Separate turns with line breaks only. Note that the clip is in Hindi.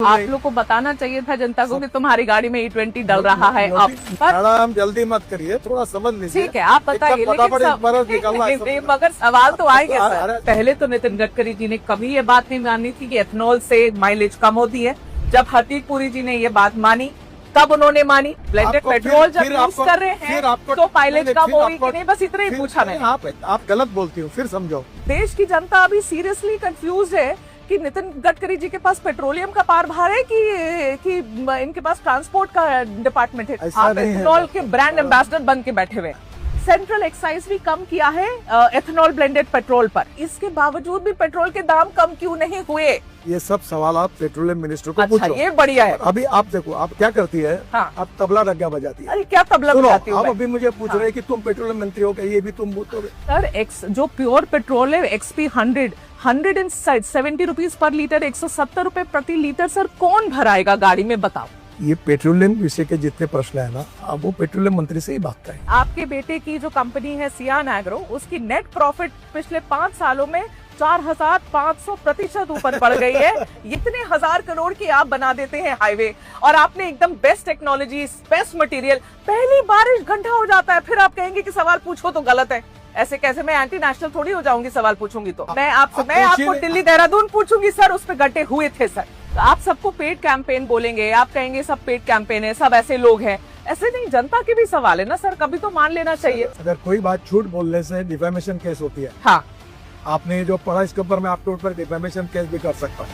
आप लोग को बताना चाहिए था जनता को कि तुम्हारी गाड़ी में E20 डल रहा है अब।
मैडम जल्दी मत करिए, थोड़ा समझ लीजिए।
ठीक है, आप बताइए, लेकिन मगर सवाल तो आएंगे सर। पहले तो नितिन गडकरी जी ने कभी ये बात नहीं मानी थी कि एथेनॉल से माइलेज कम होती है। जब हरदीप पुरी जी ने ये बात मानी तब उन्होंने मानी। ब्लेंडेड पेट्रोल जब यूज कर रहे हैं तो माइलेज कम होगी कि नहीं, बस इतना ही पूछा मैंने।
आप गलत बोलती हो, फिर समझो।
देश की जनता अभी सीरियसली कंफ्यूज है कि नितिन गडकरी जी के पास पेट्रोलियम का पारभार है कि इनके पास ट्रांसपोर्ट का डिपार्टमेंट है। आप एथेनॉल के ब्रांड एम्बेसडर बन के बैठे हुए। सेंट्रल एक्साइज भी कम किया है एथेनॉल ब्लेंडेड पेट्रोल पर, इसके बावजूद भी पेट्रोल के दाम कम क्यों नहीं हुए?
ये सब सवाल आप पेट्रोलियम मिनिस्टर को पूछो।
ये बढ़िया है।
अभी आप देखो, आप क्या करती है?
हाँ।
आप तबला रग्गा बजाती है।
अरे क्या तबला बजाती
आप अभी मुझे पूछ रहे हैं कि तुम पेट्रोलियम मंत्री हो, ये भी तुम बोलोगे?
सर जो प्योर पेट्रोल है XP 170 रुपीज पर लीटर, 170 रुपए प्रति लीटर, सर कौन भराएगा गाड़ी में, बताओ?
ये पेट्रोलियम विषय के जितने प्रश्न है ना, अब वो पेट्रोलियम मंत्री से ही बात करें।
आपके बेटे की जो कंपनी है सियान एग्रो, उसकी नेट प्रॉफिट पिछले 5 सालों में 4500% ऊपर बढ़ गई है। इतने 1000 करोड़ की आप बना देते हैं हाईवे, और आपने एकदम बेस्ट टेक्नोलॉजी, बेस्ट मटेरियल, पहली बारिश घंटा हो जाता है, फिर आप कहेंगे कि सवाल पूछो तो गलत है। ऐसे कैसे? मैं एंटी नेशनल थोड़ी हो जाऊंगी सवाल पूछूंगी तो। मैं आपको दिल्ली देहरादून पूछूंगी सर, उस पे गड्ढे हुए थे सर। तो आप सबको पेड कैंपेन बोलेंगे, आप कहेंगे सब पेड कैंपेन है, सब ऐसे लोग हैं। ऐसे नहीं, जनता के भी सवाल है ना सर, कभी तो मान लेना चाहिए।
अगर कोई बात झूठ बोलने से डिफेमेशन केस होती है।
हाँ,
आपने जो पढ़ा इसके ऊपर मैं आपके ऊपर डिफेमेशन केस भी कर सकता हूँ।